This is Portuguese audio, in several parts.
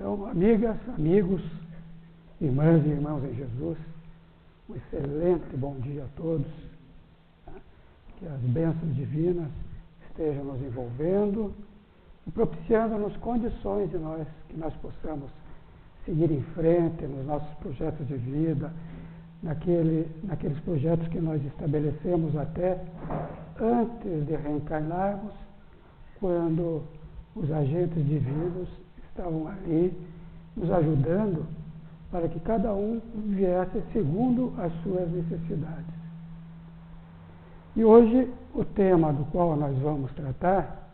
Então, amigas, amigos, irmãs e irmãos em Jesus, um excelente bom dia a todos. Que as bênçãos divinas estejam nos envolvendo e propiciando-nos condições que nós possamos seguir em frente nos nossos projetos de vida, naqueles projetos que nós estabelecemos até antes de reencarnarmos, quando os agentes divinos estavam ali nos ajudando para que cada um viesse segundo as suas necessidades. E hoje o tema do qual nós vamos tratar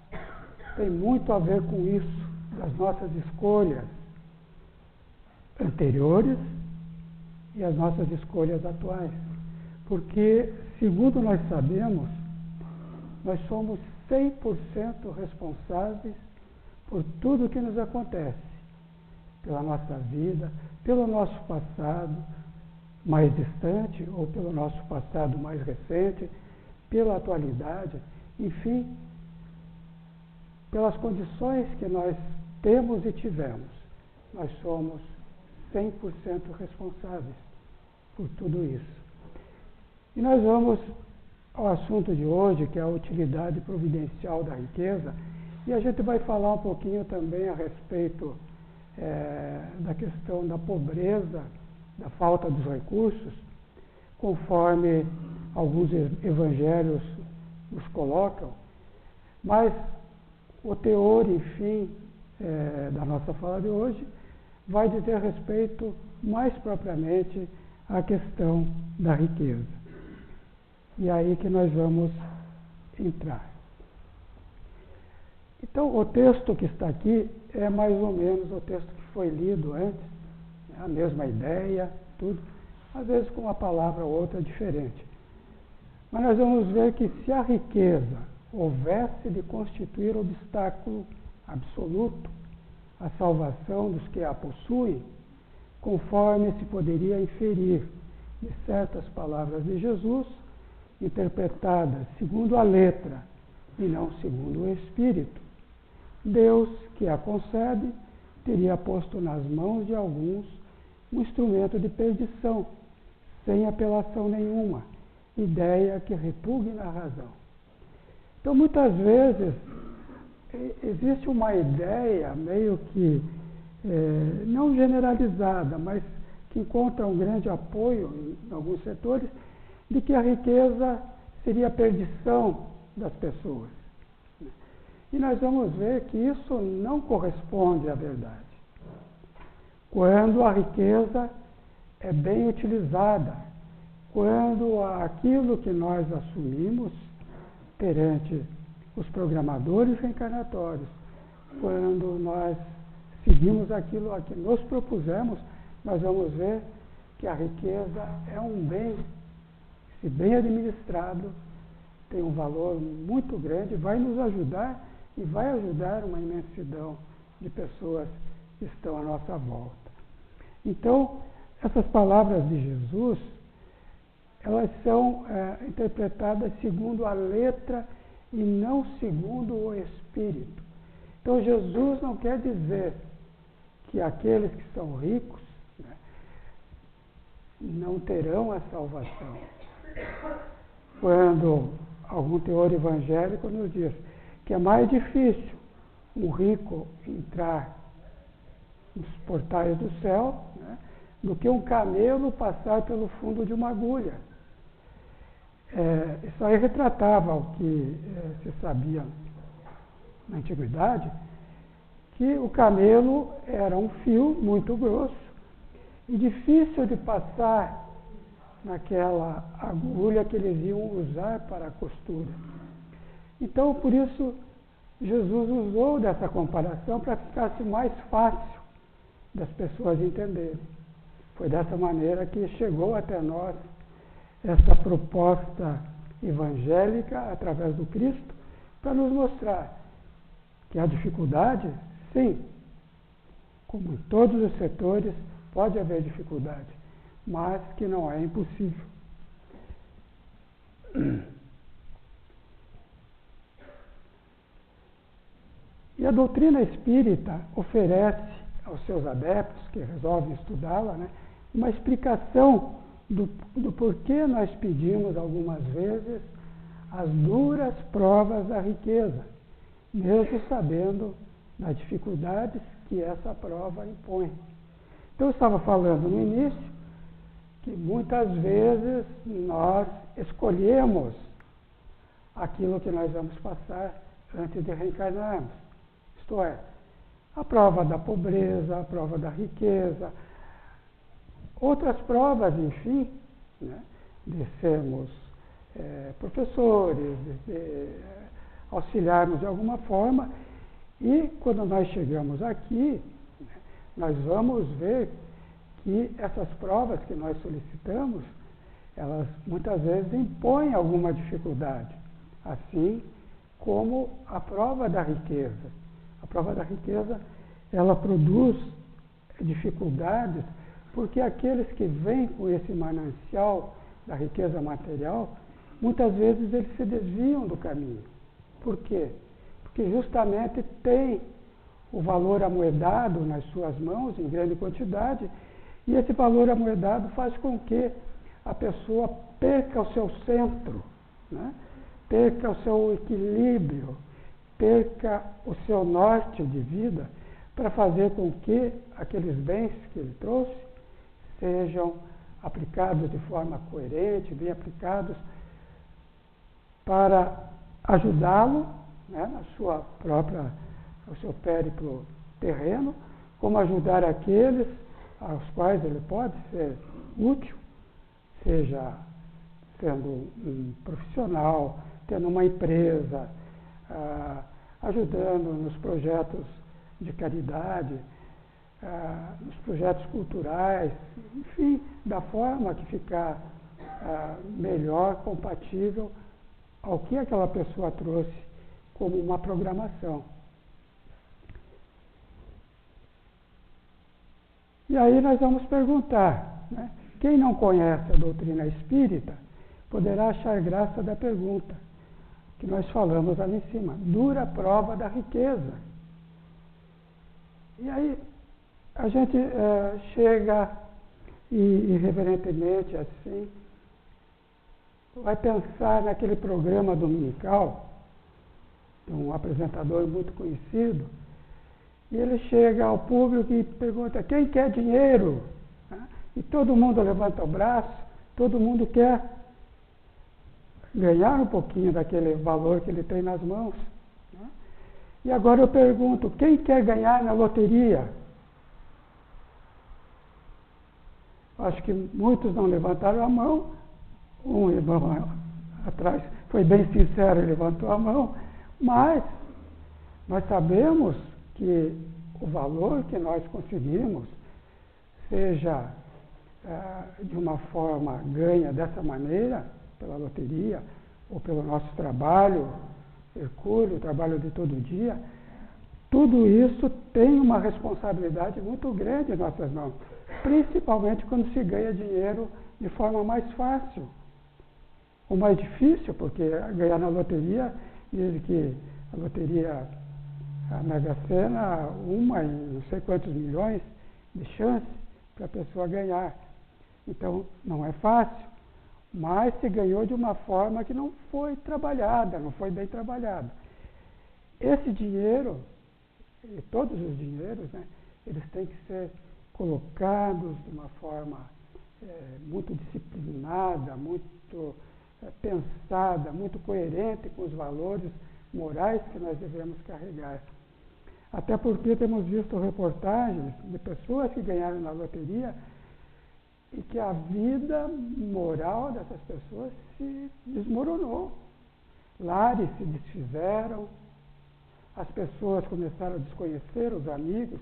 tem muito a ver com isso, das nossas escolhas anteriores e as nossas escolhas atuais. Porque, segundo nós sabemos, nós somos 100% responsáveis por tudo que nos acontece, pela nossa vida, pelo nosso passado mais distante ou pelo nosso passado mais recente, pela atualidade, enfim, pelas condições que nós temos e tivemos. Nós somos 100% responsáveis por tudo isso. E nós vamos ao assunto de hoje, que é a utilidade providencial da riqueza, e a gente vai falar um pouquinho também a respeito da questão da pobreza, da falta dos recursos, conforme alguns evangelhos nos colocam, mas o teor, enfim, da nossa fala de hoje vai dizer respeito mais propriamente à questão da riqueza. E é aí que nós vamos entrar. Então, o texto que está aqui é mais ou menos o texto que foi lido antes, né? A mesma ideia, tudo, às vezes com uma palavra ou outra diferente. Mas nós vamos ver que se a riqueza houvesse de constituir obstáculo absoluto à salvação dos que a possuem, conforme se poderia inferir de certas palavras de Jesus, interpretadas segundo a letra e não segundo o Espírito, Deus, que a concede, teria posto nas mãos de alguns um instrumento de perdição, sem apelação nenhuma, ideia que repugna a razão. Então, muitas vezes, existe uma ideia meio que, não generalizada, mas que encontra um grande apoio em alguns setores, de que a riqueza seria a perdição das pessoas. E nós vamos ver que isso não corresponde à verdade. Quando a riqueza é bem utilizada, quando aquilo que nós assumimos perante os programadores reencarnatórios, quando nós seguimos aquilo a que nos propusemos, nós vamos ver que a riqueza é um bem, se bem administrado, tem um valor muito grande, vai nos ajudar e vai ajudar uma imensidão de pessoas que estão à nossa volta. Então, essas palavras de Jesus, elas são interpretadas segundo a letra e não segundo o Espírito. Então, Jesus não quer dizer que aqueles que são ricos, né, não terão a salvação. Quando algum teor evangélico nos diz que é mais difícil um rico entrar nos portais do céu, né, do que um camelo passar pelo fundo de uma agulha. Isso aí retratava o que se sabia na antiguidade, que o camelo era um fio muito grosso e difícil de passar naquela agulha que eles iam usar para a costura. Então, por isso, Jesus usou dessa comparação para que ficasse mais fácil das pessoas entenderem. Foi dessa maneira que chegou até nós essa proposta evangélica através do Cristo para nos mostrar que a dificuldade, sim, como em todos os setores, pode haver dificuldade, mas que não é impossível. E a doutrina espírita oferece aos seus adeptos que resolvem estudá-la, né, uma explicação do porquê nós pedimos algumas vezes as duras provas da riqueza, mesmo sabendo das dificuldades que essa prova impõe. Então, eu estava falando no início que muitas vezes nós escolhemos aquilo que nós vamos passar antes de reencarnarmos. Isto é, a prova da pobreza, a prova da riqueza, outras provas, enfim, né, de sermos professores, de auxiliarmos de alguma forma, e quando nós chegamos aqui, né, nós vamos ver que essas provas que nós solicitamos, elas muitas vezes impõem alguma dificuldade, assim como a prova da riqueza. A prova da riqueza, ela produz dificuldades, porque aqueles que vêm com esse manancial da riqueza material, muitas vezes eles se desviam do caminho. Por quê? Porque justamente tem o valor amoedado nas suas mãos, em grande quantidade, e esse valor amoedado faz com que a pessoa perca o seu centro, né? Perca o seu equilíbrio, perca o seu norte de vida, para fazer com que aqueles bens que ele trouxe sejam aplicados de forma coerente, bem aplicados, para ajudá-lo, né, no seu périplo terreno, como ajudar aqueles aos quais ele pode ser útil, seja sendo um profissional, tendo uma empresa, ajudando nos projetos de caridade, nos projetos culturais, enfim, da forma que ficar melhor, compatível ao que aquela pessoa trouxe como uma programação. E aí nós vamos perguntar, né? Quem não conhece a doutrina espírita poderá achar graça da pergunta que nós falamos ali em cima, dura prova da riqueza. E aí a gente chega e irreverentemente assim, vai pensar naquele programa dominical, de um apresentador muito conhecido, e ele chega ao público e pergunta, quem quer dinheiro? E todo mundo levanta o braço, todo mundo quer ganhar um pouquinho daquele valor que ele tem nas mãos. E agora eu pergunto, quem quer ganhar na loteria? Acho que muitos não levantaram a mão. Um irmão atrás foi bem sincero e levantou a mão, mas nós sabemos que o valor que nós conseguimos, seja de uma forma ganha dessa maneira, pela loteria, ou pelo nosso trabalho, hercúleo, trabalho de todo dia, tudo isso tem uma responsabilidade muito grande em nossas mãos, principalmente quando se ganha dinheiro de forma mais fácil. O mais difícil, porque ganhar na loteria, diz que a loteria, a Mega Sena, uma em não sei quantos milhões de chance para a pessoa ganhar. Então, não é fácil, mas se ganhou de uma forma que não foi trabalhada, não foi bem trabalhada. Esse dinheiro, e todos os dinheiros, né, eles têm que ser colocados de uma forma muito disciplinada, muito pensada, muito coerente com os valores morais que nós devemos carregar. Até porque temos visto reportagens de pessoas que ganharam na loteria e que a vida moral dessas pessoas se desmoronou. Lares se desfizeram, as pessoas começaram a desconhecer os amigos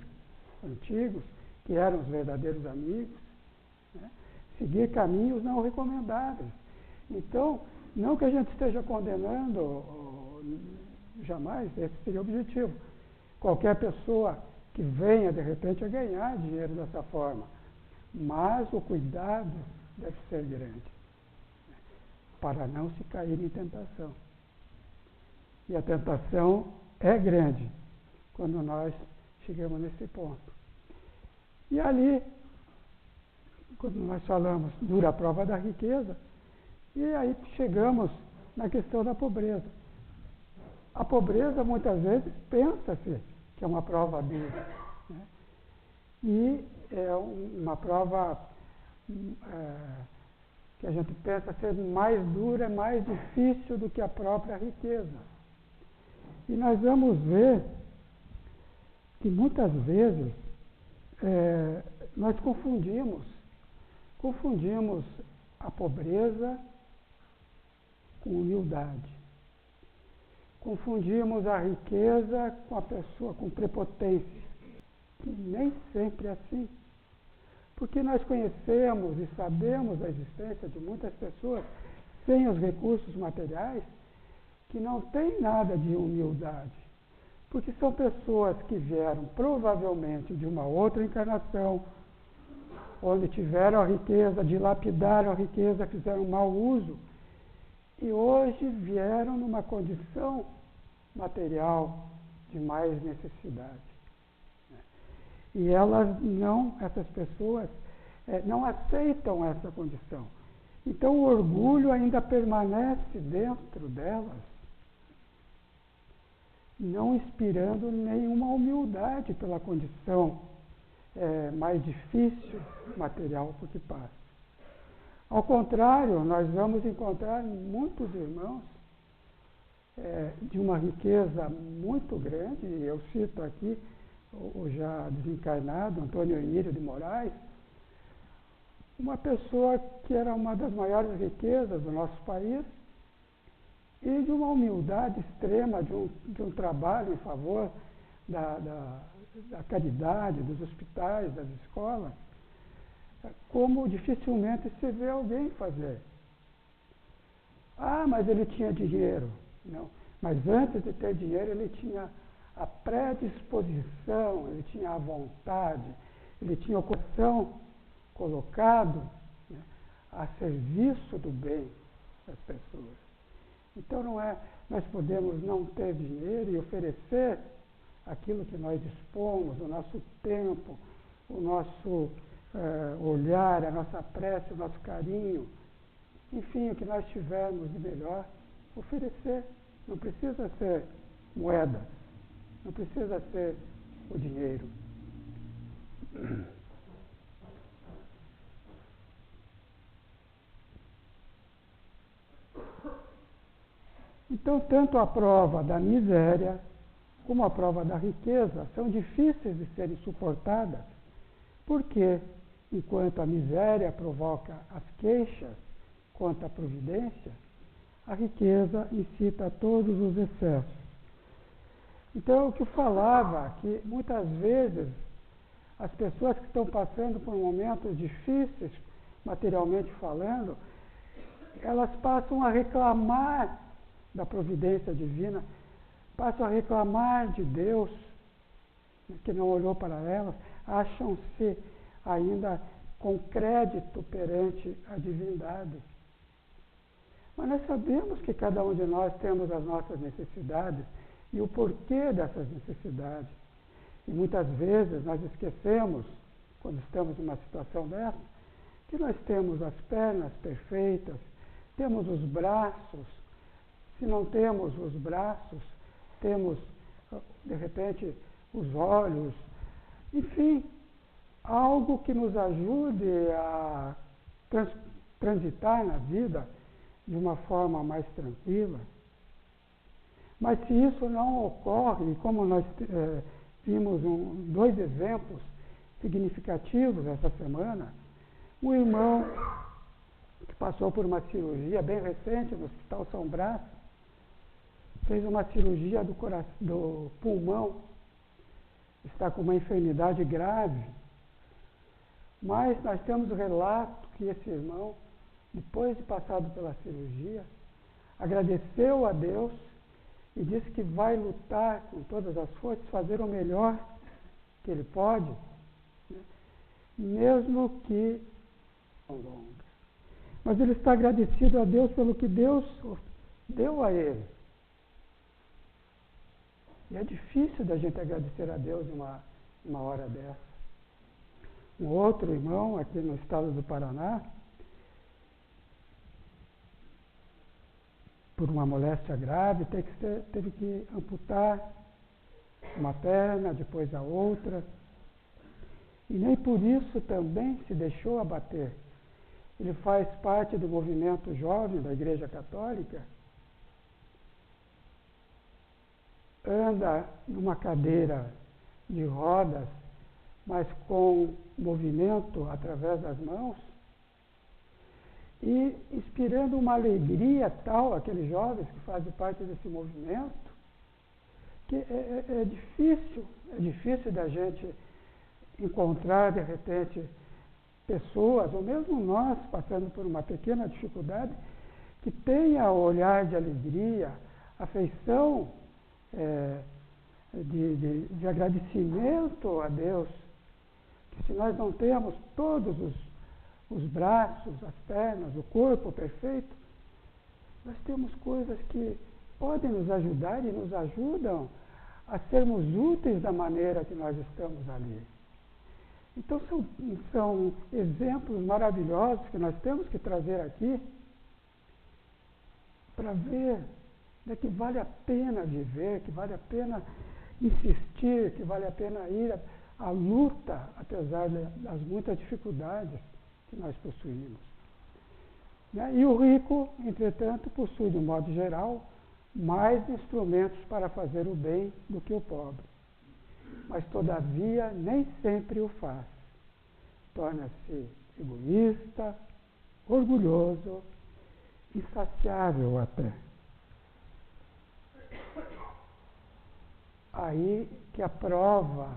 antigos, que eram os verdadeiros amigos, né? Seguir caminhos não recomendáveis. Então, não que a gente esteja condenando, jamais, esse seria o objetivo. Qualquer pessoa que venha, de repente, a ganhar dinheiro dessa forma. Mas o cuidado deve ser grande, para não se cair em tentação. E a tentação é grande quando nós chegamos nesse ponto. E ali, quando nós falamos dura prova da riqueza, e aí chegamos na questão da pobreza. A pobreza, muitas vezes, pensa-se que é uma prova dura, né? E é uma prova que a gente pensa ser mais dura, mais difícil do que a própria riqueza. E nós vamos ver que muitas vezes nós confundimos a pobreza com humildade. Confundimos a riqueza com a pessoa, com prepotência. E nem sempre é assim. Porque nós conhecemos e sabemos a existência de muitas pessoas sem os recursos materiais que não têm nada de humildade. Porque são pessoas que vieram provavelmente de uma outra encarnação, onde tiveram a riqueza, dilapidaram a riqueza, fizeram mau uso, e hoje vieram numa condição material de mais necessidade. E essas pessoas não aceitam essa condição. Então o orgulho ainda permanece dentro delas, não inspirando nenhuma humildade pela condição mais difícil material por que passa. Ao contrário, nós vamos encontrar muitos irmãos de uma riqueza muito grande, e eu cito aqui o já desencarnado Antônio Emílio de Moraes, uma pessoa que era uma das maiores riquezas do nosso país, e de uma humildade extrema, de um trabalho em favor da caridade, dos hospitais, das escolas, como dificilmente se vê alguém fazer. Ah, mas ele tinha dinheiro. Não. Mas antes de ter dinheiro, ele tinha a predisposição, ele tinha a vontade, ele tinha o coração colocado, né, a serviço do bem das pessoas. Então nós podemos não ter dinheiro e oferecer aquilo que nós dispomos, o nosso tempo, o nosso olhar, a nossa prece, o nosso carinho, enfim, o que nós tivermos de melhor, oferecer. Não precisa ser moeda, não precisa ser o dinheiro. Então, tanto a prova da miséria como a prova da riqueza são difíceis de serem suportadas, porque, enquanto a miséria provoca as queixas contra a providência, a riqueza incita a todos os excessos. Então, o que eu falava, que muitas vezes as pessoas que estão passando por momentos difíceis, materialmente falando, elas passam a reclamar da providência divina, passam a reclamar de Deus, que não olhou para elas, acham-se ainda com crédito perante a divindade. Mas nós sabemos que cada um de nós temos as nossas necessidades e o porquê dessas necessidades. E muitas vezes nós esquecemos, quando estamos numa situação dessa, que nós temos as pernas perfeitas, temos os braços. Se não temos os braços, temos, de repente, os olhos. Enfim, algo que nos ajude a transitar na vida de uma forma mais tranquila. Mas se isso não ocorre, e como nós vimos dois exemplos significativos essa semana, um irmão que passou por uma cirurgia bem recente no Hospital São Brás, fez uma cirurgia do pulmão, está com uma enfermidade grave, mas nós temos relato que esse irmão, depois de passado pela cirurgia, agradeceu a Deus e disse que vai lutar com todas as forças, fazer o melhor que ele pode, né, mesmo que longa. Mas ele está agradecido a Deus pelo que Deus deu a ele. E é difícil da gente agradecer a Deus numa hora dessa. um outro irmão aqui no estado do Paraná, por uma moléstia grave, teve que amputar uma perna, depois a outra. E nem por isso também se deixou abater. Ele faz parte do movimento jovem da Igreja Católica, anda numa cadeira de rodas, mas com movimento através das mãos, e inspirando uma alegria tal àqueles jovens que fazem parte desse movimento, que é difícil da gente encontrar, de repente, pessoas, ou mesmo nós, passando por uma pequena dificuldade, que tenha olhar de alegria, afeição, de agradecimento a Deus, que se nós não temos todos os braços, as pernas, o corpo perfeito, nós temos coisas que podem nos ajudar e nos ajudam a sermos úteis da maneira que nós estamos ali. Então são exemplos maravilhosos que nós temos que trazer aqui para ver, né, que vale a pena viver, que vale a pena insistir, que vale a pena ir à luta, apesar das muitas dificuldades que nós possuímos. Né? E o rico, entretanto, possui, de um modo geral, mais instrumentos para fazer o bem do que o pobre. Mas, todavia, nem sempre o faz. Torna-se egoísta, orgulhoso, insaciável até. Aí que a prova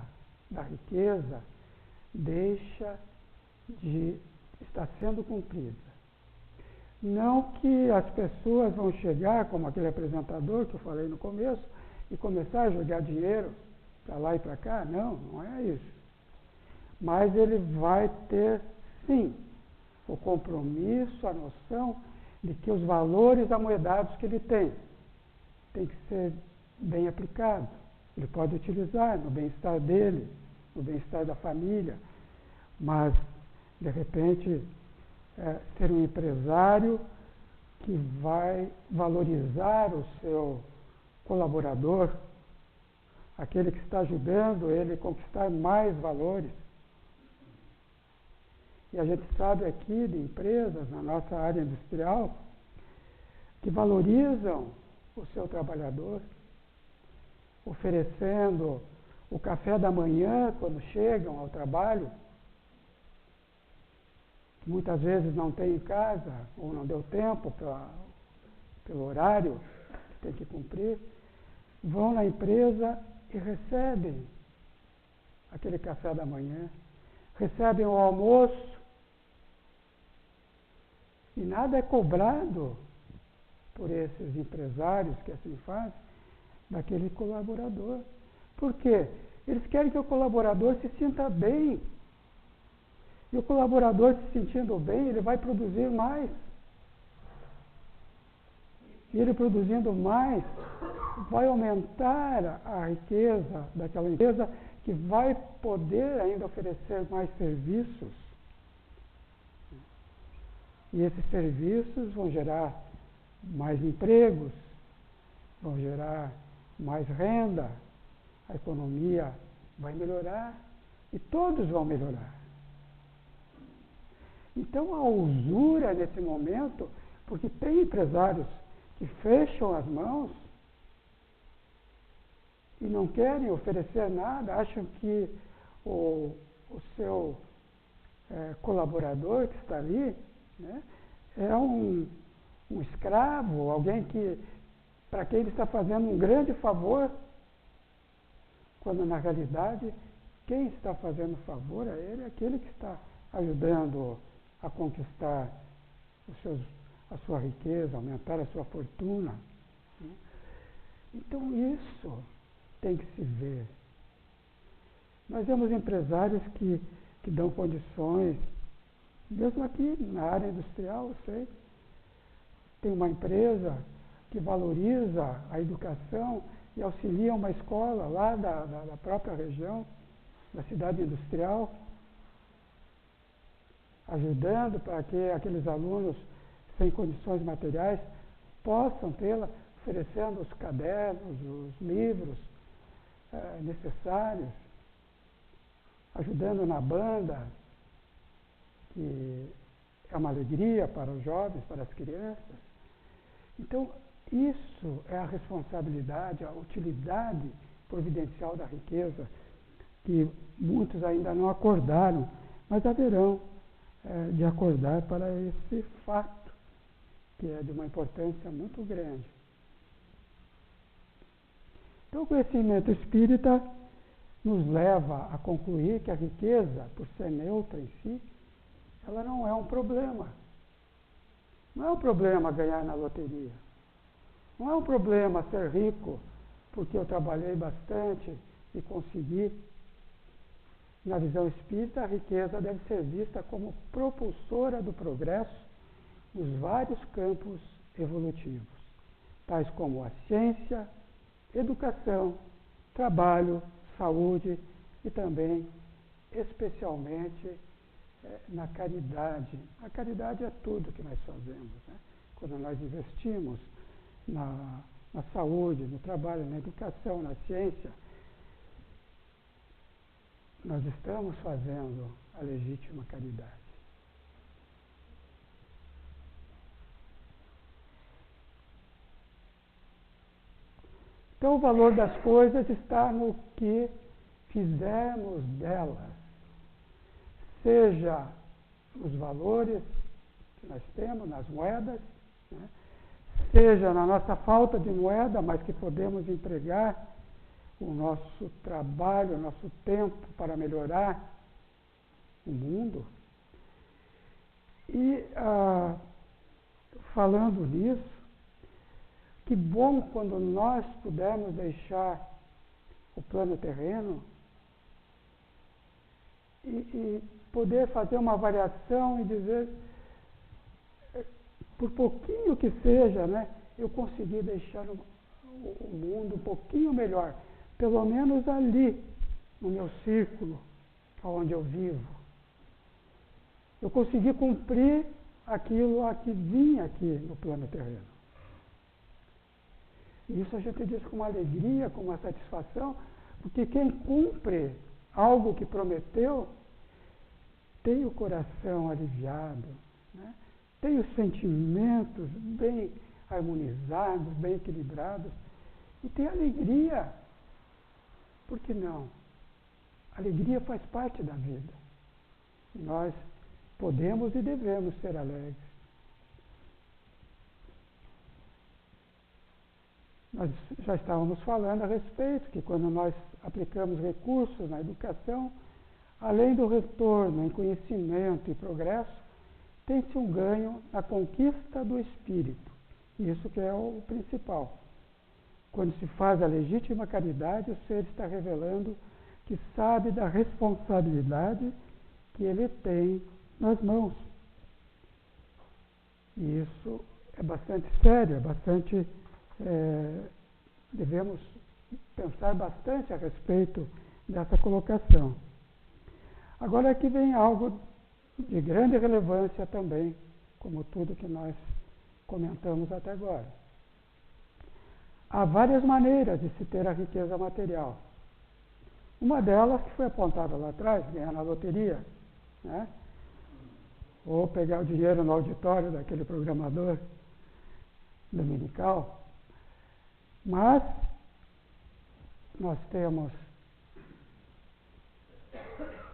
da riqueza deixa de estar sendo cumprida. Não que as pessoas vão chegar, como aquele apresentador que eu falei no começo, e começar a jogar dinheiro para lá e para cá. Não é isso. Mas ele vai ter, sim, o compromisso, a noção de que os valores amoedados que ele tem que ser bem aplicados. Ele pode utilizar no bem-estar dele, no bem-estar da família, mas, de repente, ser um empresário que vai valorizar o seu colaborador, aquele que está ajudando ele a conquistar mais valores. E a gente sabe aqui de empresas, na nossa área industrial, que valorizam o seu trabalhador, oferecendo o café da manhã quando chegam ao trabalho, que muitas vezes não tem em casa, ou não deu tempo pelo horário que tem que cumprir, vão na empresa e recebem aquele café da manhã, recebem o almoço, e nada é cobrado por esses empresários que assim fazem, daquele colaborador. Por quê? Eles querem que o colaborador se sinta bem. E o colaborador se sentindo bem, ele vai produzir mais. E ele produzindo mais, vai aumentar a riqueza daquela empresa, que vai poder ainda oferecer mais serviços. E esses serviços vão gerar mais empregos, vão gerar mais renda, a economia vai melhorar e todos vão melhorar. Então a usura nesse momento, porque tem empresários que fecham as mãos e não querem oferecer nada, acham que o seu colaborador que está ali, né, é um escravo, alguém para quem ele está fazendo um grande favor, quando na realidade quem está fazendo favor a ele é aquele que está ajudando a conquistar a sua riqueza, aumentar a sua fortuna. Né? Então isso tem que se ver. Nós temos empresários que dão condições, mesmo aqui na área industrial, eu sei, tem uma empresa que valoriza a educação e auxilia uma escola lá da própria região, da cidade industrial, ajudando para que aqueles alunos sem condições materiais possam tê-la, oferecendo os cadernos, os livros necessários, ajudando na banda, que é uma alegria para os jovens, para as crianças. Então, isso é a responsabilidade, a utilidade providencial da riqueza, que muitos ainda não acordaram, mas haverão de acordar para esse fato, que é de uma importância muito grande. Então, o conhecimento espírita nos leva a concluir que a riqueza, por ser neutra em si, ela não é um problema. Não é um problema ganhar na loteria. Não é um problema ser rico porque eu trabalhei bastante e consegui. Na visão espírita, a riqueza deve ser vista como propulsora do progresso nos vários campos evolutivos, tais como a ciência, educação, trabalho, saúde e também, especialmente, na caridade. A caridade é tudo que nós fazemos, né? Quando nós investimos na saúde, no trabalho, na educação, na ciência, nós estamos fazendo a legítima caridade. Então, o valor das coisas está no que fizermos delas, seja os valores que nós temos nas moedas, né? Seja na nossa falta de moeda, mas que podemos empregar o nosso trabalho, o nosso tempo para melhorar o mundo. E, falando nisso, que bom quando nós pudermos deixar o plano terreno e poder fazer uma variação e dizer, por pouquinho que seja, né, eu consegui deixar o mundo um pouquinho melhor, pelo menos ali, no meu círculo, onde eu vivo. Eu consegui cumprir aquilo a que vinha aqui no plano terreno. Isso a gente diz com uma alegria, com uma satisfação, porque quem cumpre algo que prometeu tem o coração aliviado, né? Tem os sentimentos bem harmonizados, bem equilibrados, e tem alegria. Por que não? Alegria faz parte da vida. Nós podemos e devemos ser alegres. Nós já estávamos falando a respeito que quando nós aplicamos recursos na educação, além do retorno em conhecimento e progresso, tem-se um ganho na conquista do espírito. Isso que é o principal. Quando se faz a legítima caridade, o ser está revelando que sabe da responsabilidade que ele tem nas mãos. E isso é bastante sério, é bastante... devemos pensar bastante a respeito dessa colocação. Agora aqui vem algo de grande relevância também, como tudo que nós comentamos até agora. Há várias maneiras de se ter a riqueza material. Uma delas, que foi apontada lá atrás, ganhar na loteria, né? Ou pegar o dinheiro no auditório daquele programador dominical. Mas nós temos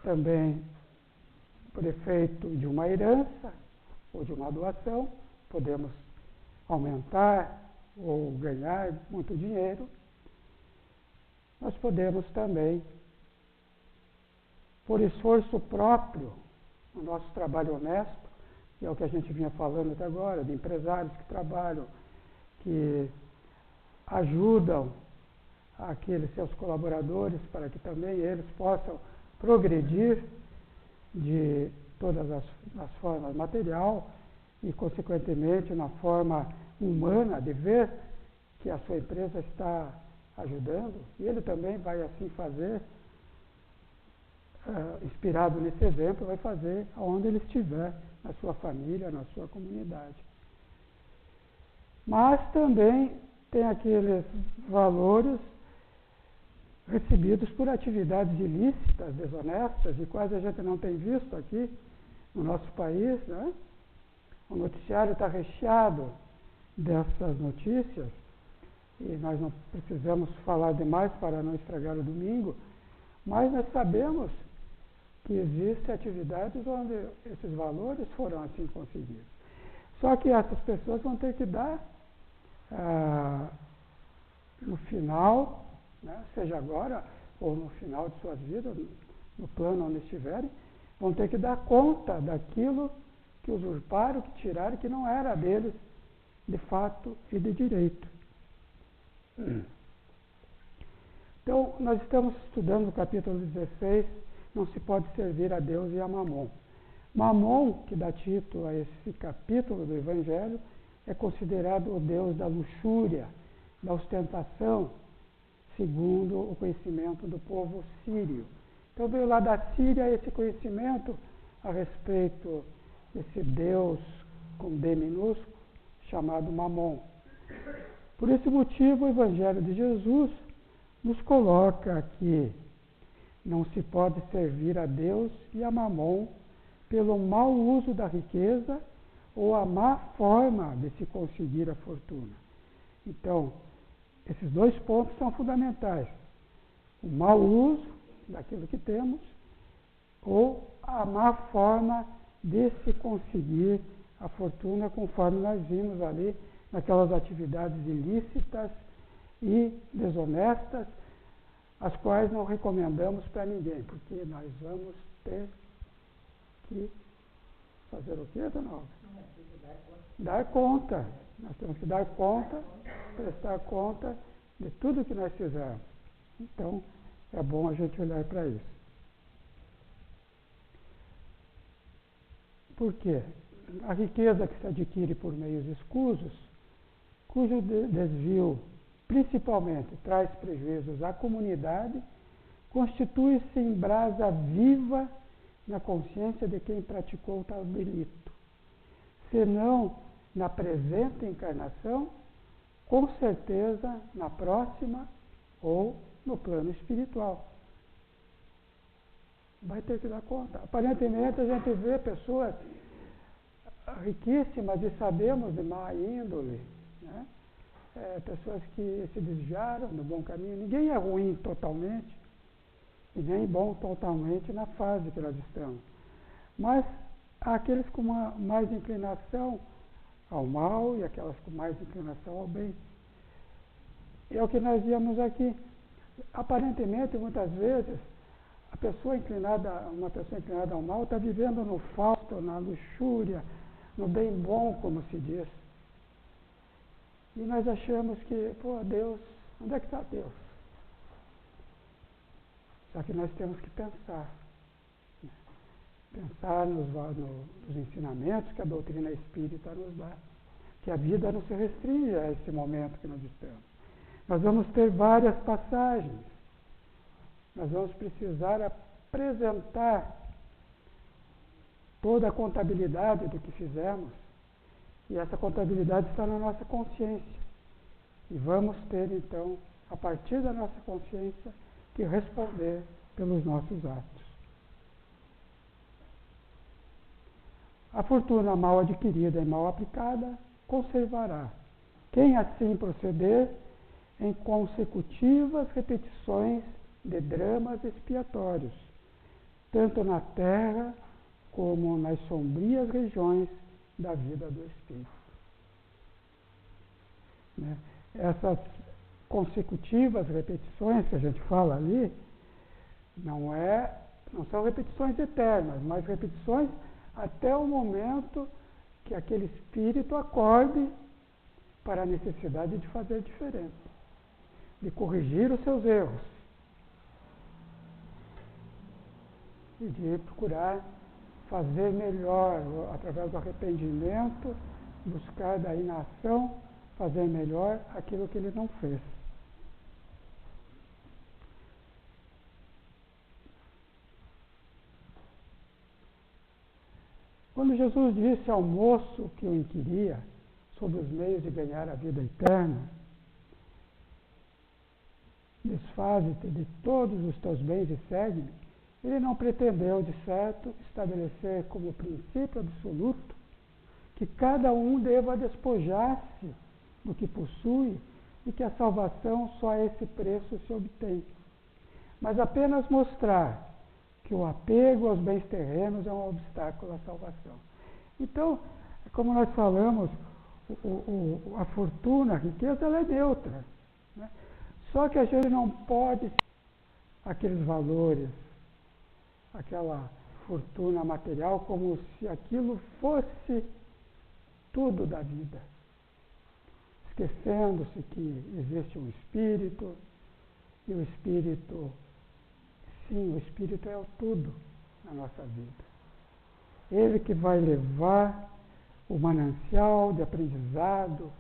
também, por efeito de uma herança ou de uma doação, podemos aumentar ou ganhar muito dinheiro. Nós podemos também, por esforço próprio, no nosso trabalho honesto, que é o que a gente vinha falando até agora, de empresários que trabalham, que ajudam aqueles seus colaboradores para que também eles possam progredir de todas as formas material e, consequentemente, na forma humana de ver que a sua empresa está ajudando, e ele também vai assim fazer. inspirado nesse exemplo, vai fazer aonde ele estiver, na sua família, na sua comunidade. Mas também tem aqueles valores recebidos por atividades ilícitas, desonestas, e quase a gente não tem visto aqui no nosso país, né? O noticiário está recheado dessas notícias, e nós não precisamos falar demais para não estragar o domingo, mas nós sabemos que existem atividades onde esses valores foram assim conseguidos. Só que essas pessoas vão ter que dar, no final, né, seja agora ou no final de suas vidas, no plano onde estiverem, vão ter que dar conta daquilo que usurparam, que tiraram, que não era deles, de fato e de direito. Então, nós estamos estudando o capítulo 16, não se pode servir a Deus e a Mamon. Mamon, que dá título a esse capítulo do Evangelho, é considerado o Deus da luxúria, da ostentação, segundo o conhecimento do povo sírio. Então veio lá da Síria esse conhecimento a respeito desse Deus com D minúsculo, chamado Mamon. Por esse motivo, o Evangelho de Jesus nos coloca que não se pode servir a Deus e a Mamon pelo mau uso da riqueza ou a má forma de se conseguir a fortuna. Então, esses dois pontos são fundamentais. O mau uso daquilo que temos ou a má forma de se conseguir a fortuna, conforme nós vimos ali naquelas atividades ilícitas e desonestas, as quais não recomendamos para ninguém, porque nós vamos ter que fazer o quê, dona Olga? Dar conta. Nós temos que dar conta, prestar conta de tudo que nós fizermos. Então, é bom a gente olhar para isso. Por quê? A riqueza que se adquire por meios escusos, cujo desvio principalmente traz prejuízos à comunidade, constitui-se em brasa viva na consciência de quem praticou tal delito. Senão na presente encarnação, com certeza na próxima ou no plano espiritual. Vai ter que dar conta. Aparentemente a gente vê pessoas riquíssimas e sabemos de má índole, né? Pessoas que se desviaram do bom caminho. Ninguém é ruim totalmente e nem bom totalmente na fase que nós estamos. Mas há aqueles com mais inclinação ao mal e aquelas com mais inclinação ao bem. É o que nós vimos aqui. Aparentemente, muitas vezes, uma pessoa inclinada ao mal está vivendo no falso, na luxúria, no bem bom, como se diz. E nós achamos que, Deus, onde é que está Deus? Só que nós temos que pensar. Pensar nos ensinamentos que a doutrina espírita nos dá. Que a vida não se restringe a esse momento que nós estamos. Nós vamos ter várias passagens. Nós vamos precisar apresentar toda a contabilidade do que fizemos. E essa contabilidade está na nossa consciência. E vamos ter, então, a partir da nossa consciência, que responder pelos nossos atos. A fortuna mal adquirida e mal aplicada conservará. Quem assim proceder em consecutivas repetições de dramas expiatórios, tanto na terra como nas sombrias regiões da vida do espírito. Né? Essas consecutivas repetições que a gente fala ali, não são repetições eternas, mas repetições até o momento que aquele espírito acorde para a necessidade de fazer diferente, de corrigir os seus erros e de procurar fazer melhor, através do arrependimento, buscar daí na ação, fazer melhor aquilo que ele não fez. Quando Jesus disse ao moço que o inquiria sobre os meios de ganhar a vida eterna, desfaze-te de todos os teus bens e segue-me, ele não pretendeu, de certo, estabelecer como princípio absoluto que cada um deva despojar-se do que possui e que a salvação só a esse preço se obtém, mas apenas mostrar que o apego aos bens terrenos é um obstáculo à salvação. Então, como nós falamos, a fortuna, a riqueza, ela é neutra, né? Só que a gente não pode aqueles valores, aquela fortuna material, como se aquilo fosse tudo da vida, esquecendo-se que existe um espírito, e o espírito, sim, o espírito é o tudo na nossa vida. Ele que vai levar o manancial de aprendizado,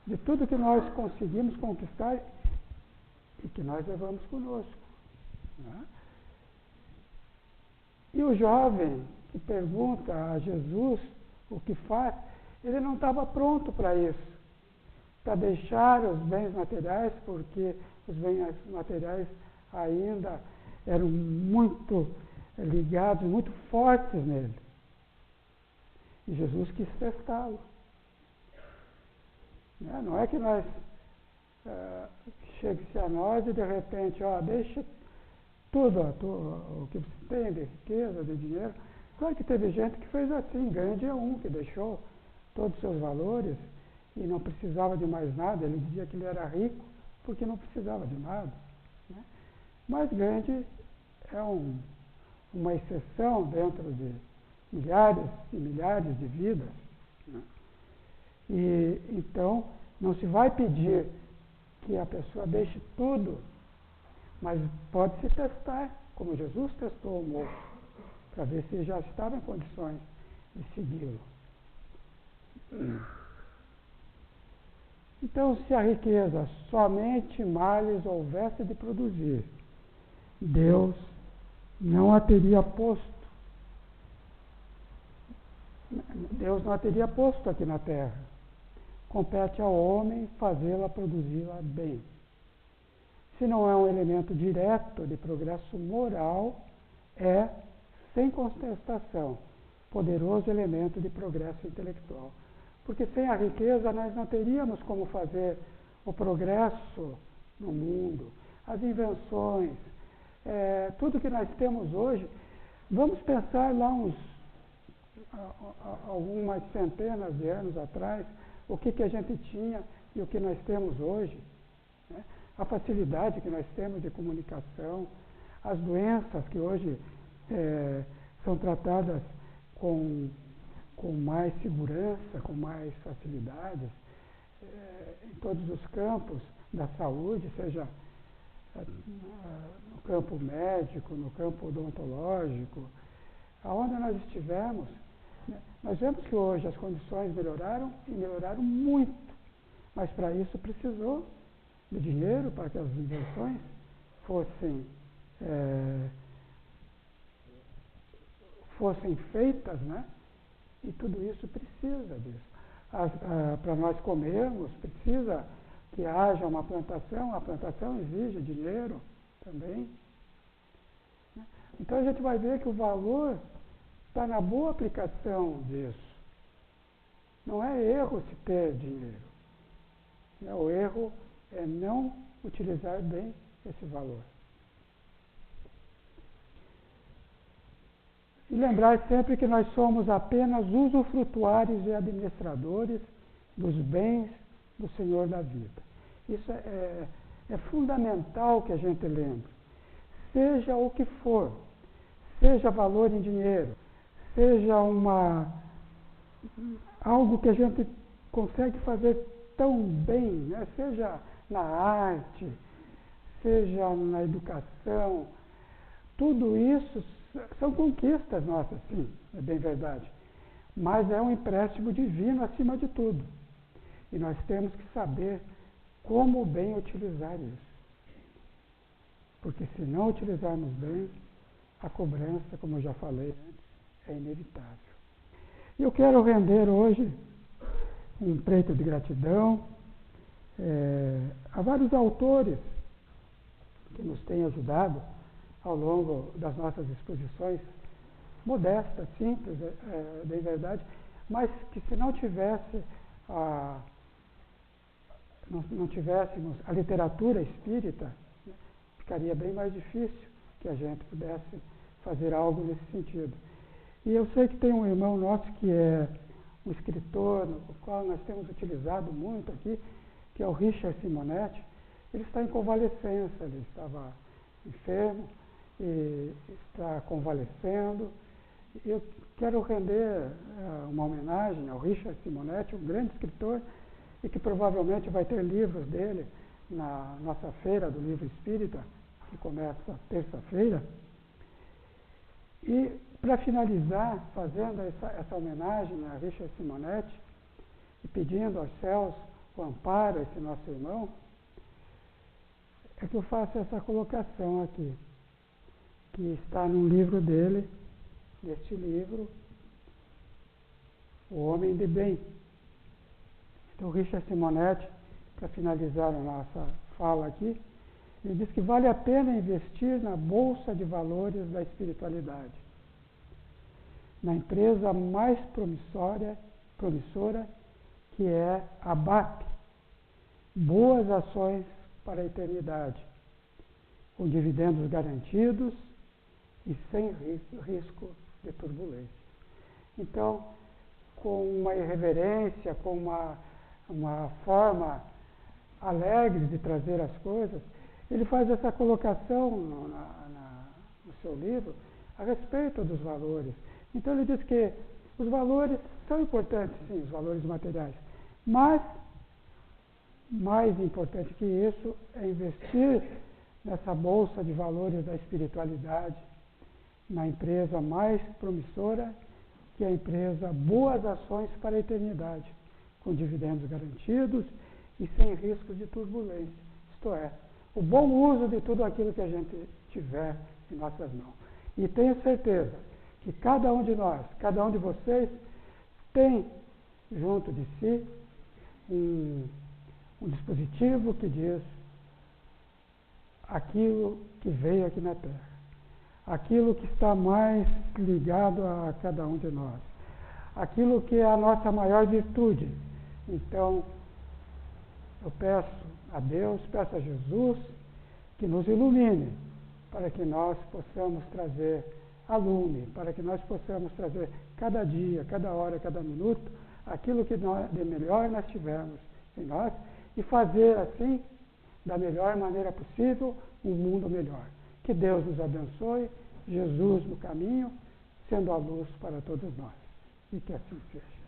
de tudo que nós conseguimos conquistar e que nós levamos conosco, né? E o jovem que pergunta a Jesus o que faz, ele não estava pronto para isso, para deixar os bens materiais, porque os bens materiais ainda eram muito ligados, muito fortes nele. E Jesus quis testá-lo. Não é que nós chegue-se a nós e de repente, deixa tudo, o que você tem de riqueza, de dinheiro. Claro que teve gente que fez assim, Gandhi é um, que deixou todos os seus valores e não precisava de mais nada. Ele dizia que ele era rico porque não precisava de nada, né? Mas Gandhi é uma exceção dentro de milhares e milhares de vidas, né? E então não se vai pedir que a pessoa deixe tudo, mas pode se testar, como Jesus testou o moço, para ver se já estava em condições de segui-lo. Então, se a riqueza somente males houvesse de produzir, Deus não a teria posto. Deus não a teria posto aqui na terra. Compete ao homem fazê-la produzi-la bem. Se não é um elemento direto de progresso moral, é, sem contestação, poderoso elemento de progresso intelectual. Porque sem a riqueza nós não teríamos como fazer o progresso no mundo, as invenções, tudo que nós temos hoje. Vamos pensar lá algumas centenas de anos atrás, o que a gente tinha e o que nós temos hoje, né? A facilidade que nós temos de comunicação, as doenças que hoje são tratadas com mais segurança, com mais facilidades, em todos os campos da saúde, seja no campo médico, no campo odontológico, aonde nós estivermos, né? Nós vemos que hoje as condições melhoraram e melhoraram muito, mas para isso precisou de dinheiro para que as invenções fossem feitas, né? E tudo isso precisa disso. Para nós comermos, precisa que haja uma plantação, a plantação exige dinheiro também, né? Então a gente vai ver que o valor está na boa aplicação disso. Não é erro se ter dinheiro, né? O erro é não utilizar bem esse valor. E lembrar sempre que nós somos apenas usufrutuários e administradores dos bens do Senhor da vida. Isso é fundamental que a gente lembre. Seja o que for, seja valor em dinheiro, seja algo que a gente consegue fazer tão bem, né? Seja na arte, seja na educação, tudo isso são conquistas nossas, sim, é bem verdade. Mas é um empréstimo divino acima de tudo. E nós temos que saber como bem utilizar isso. Porque se não utilizarmos bem, a cobrança, como eu já falei antes, é inevitável. Eu quero render hoje um preito de gratidão a vários autores que nos têm ajudado ao longo das nossas exposições, modestas, simples, de verdade, mas que se não tivesse não tivéssemos a literatura espírita, né, ficaria bem mais difícil que a gente pudesse fazer algo nesse sentido. E eu sei que tem um irmão nosso que é um escritor, o qual nós temos utilizado muito aqui, que é o Richard Simonetti. Ele está em convalescença, ele estava enfermo e está convalescendo. Eu quero render uma homenagem ao Richard Simonetti, um grande escritor, e que provavelmente vai ter livros dele na nossa feira do livro espírita, que começa terça-feira. E, para finalizar, fazendo essa homenagem a Richard Simonetti e pedindo aos céus o amparo a esse nosso irmão, é que eu faço essa colocação aqui, que está num livro dele, neste livro, O Homem de Bem. Então, Richard Simonetti, para finalizar a nossa fala aqui, ele diz que vale a pena investir na Bolsa de Valores da espiritualidade, na empresa mais promissora, que é a BAP, Boas Ações para a Eternidade, com dividendos garantidos e sem risco de turbulência. Então, com uma irreverência, com uma forma alegre de trazer as coisas, ele faz essa colocação no seu livro a respeito dos valores. Então ele diz que os valores são importantes, sim, os valores materiais, mas mais importante que isso é investir nessa bolsa de valores da espiritualidade, na empresa mais promissora, que é a empresa Boas Ações para a Eternidade, com dividendos garantidos e sem risco de turbulência. Isto é, o bom uso de tudo aquilo que a gente tiver em nossas mãos. E tenho certeza que cada um de nós, cada um de vocês, tem junto de si um dispositivo que diz aquilo que veio aqui na Terra, aquilo que está mais ligado a cada um de nós, aquilo que é a nossa maior virtude. Então, eu peço a Deus, peço a Jesus que nos ilumine, para que nós possamos trazer a lume, para que nós possamos trazer cada dia, cada hora, cada minuto, aquilo que de melhor nós tivermos em nós e fazer assim, da melhor maneira possível, um mundo melhor. Que Deus nos abençoe, Jesus no caminho, sendo a luz para todos nós. E que assim seja.